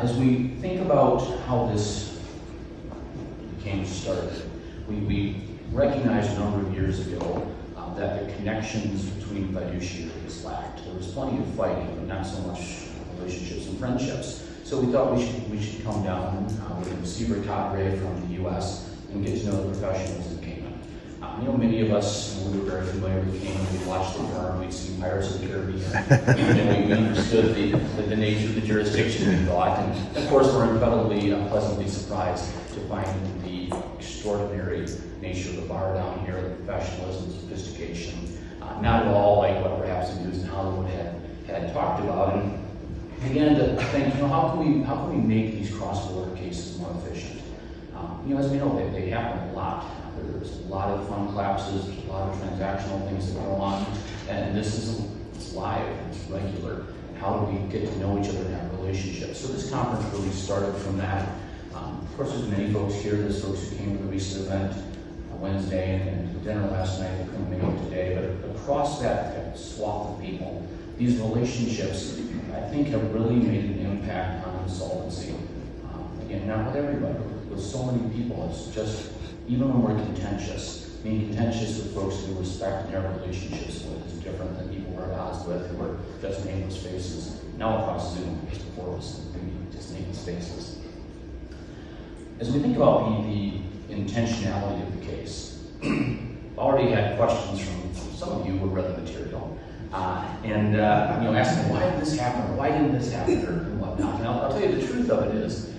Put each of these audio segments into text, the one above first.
As we think about how this became started, we recognized a number of years ago that the connections between fiduciaries lacked. There was plenty of fighting, but not so much relationships and friendships. So we thought we should come down with a receiver cadre from the U.S. and get to know the professionals in Cayman. You know, many of us, we were very familiar with Cayman. We watched the firm, we'd seen Pirates of the Caribbean, and we understood the nature of the jurisdiction, we thought. And of course, we're incredibly pleasantly surprised to find the extraordinary nature of the bar down here, the professionalism, sophistication, not at all like what perhaps the news in Hollywood had talked about. And began to think, you know, how can we make these cross-border cases more efficient? You know, as we know, they happen a lot. There's a lot of fund collapses, there's a lot of transactional things that go on, and it's live, it's regular. How do we get to know each other and have relationships? So this conference really started from that. Of course, there's many folks here. There's folks who came to the recent event Wednesday and dinner last night that couldn't make it today. But across that swath of people, these relationships, I think, have really made an impact on insolvency. Again, not with everybody, with so many people. It's just, even when we're contentious, being contentious with folks who respect and have relationships with is different than people we're at odds with who are just nameless faces. Now across Zoom, just before us, maybe just nameless faces. As we think about the intentionality of the case, I've already had questions from some of you who have read the material, and you know, asking why did this happen, or why didn't this happen, or whatnot. And I'll tell you the truth of it is,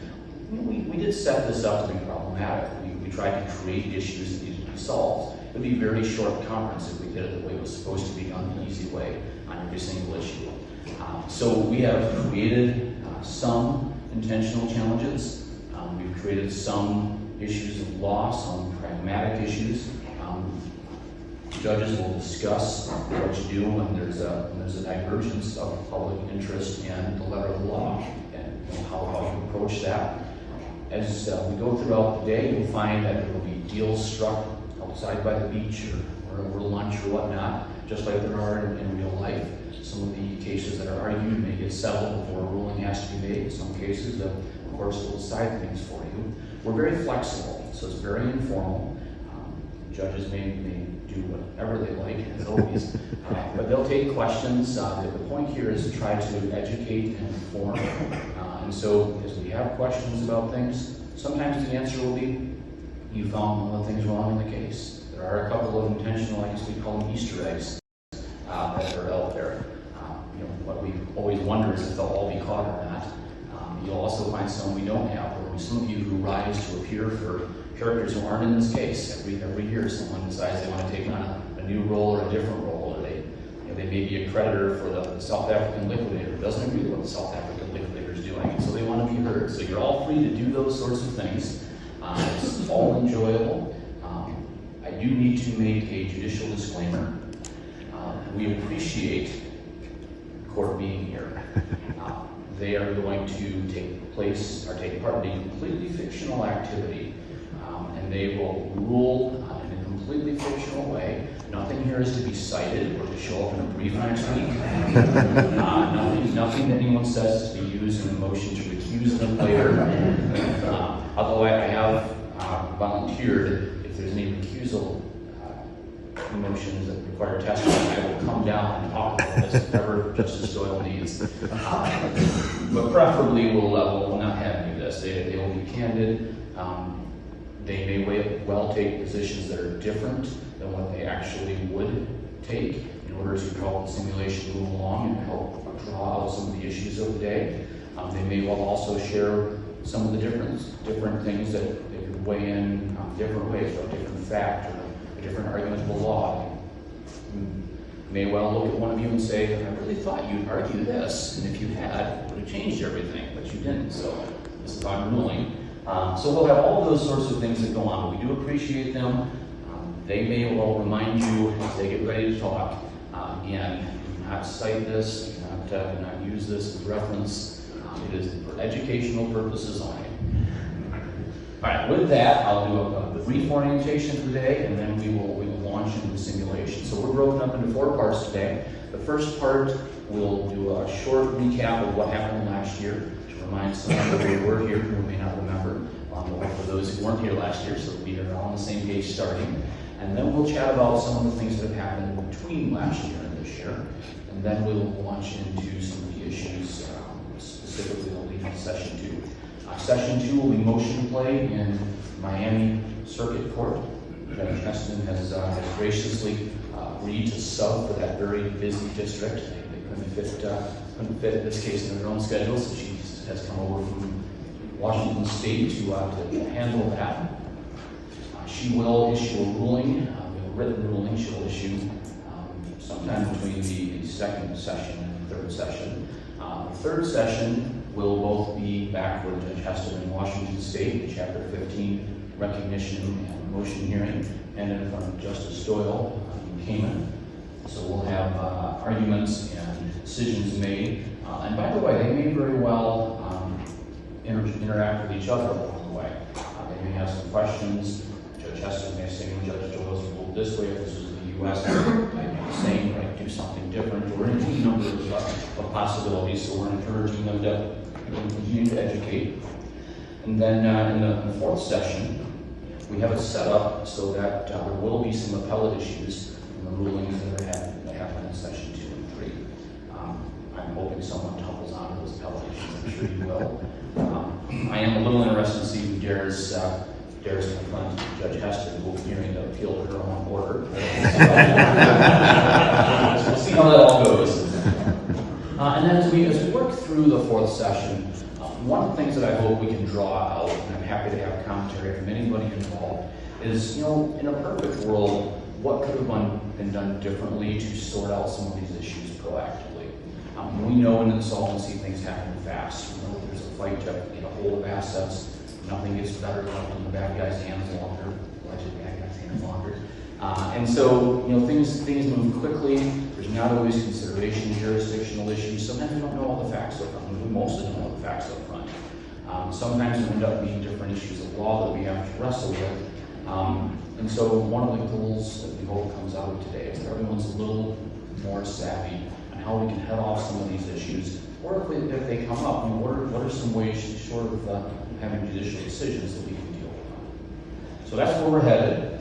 you know, we did set this up to be problematic. We tried to create issues that needed to be solved. It would be a very short conference if we did it the way it was supposed to be done, the easy way, on every single issue. So we have created some intentional challenges. We've created some issues of law, some pragmatic issues. Judges will discuss what you do when there's a divergence of public interest and the letter of the law, and you know, how you approach that. As we go throughout the day, you'll find that there will be deals struck outside by the beach or over lunch or whatnot, just like there are in real life. Some of the cases that are argued may get settled before a ruling has to be made. In some cases, the courts will decide things for you. We're very flexible, so it's very informal. Judges may do whatever they like, as always, but they'll take questions. The point here is to try to educate and inform. And so, as we have questions about things, sometimes the answer will be, you found one of the things wrong in the case. There are a couple of intentional, I guess we call them Easter eggs, that are out there. You know, what we always wonder is if they'll all be caught or not. You'll also find some we don't have. There will be some of you who rise to appear for characters who aren't in this case. Every year someone decides they want to take on a new role or a different role, or they may be a creditor for the South African liquidator who doesn't agree with what the South African liquidator is doing, and so they want to be heard. So you're all free to do those sorts of things. It's all enjoyable. I do need to make a judicial disclaimer. We appreciate the court being here. They are going to take part in a completely fictional activity, and they will rule in a completely fictional way. Nothing here is to be cited or to show up in a brief next week. Nothing that anyone says is to be used in a motion to recuse them later. Although I have volunteered, if there's any recusal motions that require testimony, I will come down and talk about this if ever Justice Doyle needs. But preferably we'll not have any of this. They will be candid. They may well take positions that are different than what they actually would take in order to help the simulation move along and help draw out some of the issues of the day. They may well also share some of the different things that they could weigh in different ways, or a different fact, or a different argument of the law. You may well look at one of you and say, I really thought you'd argue this, and if you had, it would have changed everything, but you didn't, so this is how I'm ruling. So we'll have all those sorts of things that go on, but we do appreciate them. They may well remind you as they get ready to talk. Again, do not cite this, do not use this as reference. It is for educational purposes only. All right, with that, I'll do a brief orientation for the day, and then we will launch into the simulation. So we're broken up into 4 parts today. The first part, we'll do a short recap of what happened last year, to remind someone that we were here who may not remember, but for those who weren't here last year, so we are all on the same page starting. And then we'll chat about some of the things that have happened between last year and this year. And then we'll launch into some of the issues, specifically will be in session 2. Session 2 will be motion play in Miami Circuit Court. Judge Heston has graciously agreed to sub for that very busy district. They couldn't fit this case in their own schedule, so she has come over from Washington State to handle that. She will issue a ruling, a written ruling she'll issue sometime between the second session and the third session. The third session will both be back with Judge Heston in Washington State, Chapter 15 recognition and motion hearing, and in front of Justice Doyle in Cayman. So we'll have arguments and decisions made. And by the way, they may very well interact with each other along the way. They may have some questions. Judge Heston may say, Judge Doyle's ruled this way, if this was in the U.S., I might do the same, right, do something different. We're in a number of possibilities, so we're encouraging them to continue to educate. And then in the fourth session, we have it set up so that there will be some appellate issues in the rulings that happen in session 2 and 3. I'm hoping someone tumbles on those appellate issues. I'm sure you will. I am a little interested to see who dares confront Judge Heston. We'll be hearing the appeal to her own order. We'll see how that all goes. And then as we work through the fourth session, one of the things that I hope we can draw out, and I'm happy to have commentary from anybody involved, is, in a perfect world, what could have been done differently to sort out some of these issues proactively? We know in insolvency things happen fast. We know that there's a fight to get a hold of assets. Nothing gets better left in the bad guy's hands longer, alleged bad guy's hands longer. And so, things move quickly. There's not always consideration of jurisdictional issues. Sometimes we don't know all the facts up front. We mostly don't know the facts up front. Sometimes there end up being different issues of law that we have to wrestle with. And so one of the goals that we hope comes out of today is that everyone's a little more savvy on how we can head off some of these issues. Or if they come up, what are some ways, short of having judicial decisions, that we can deal with them? So that's where we're headed.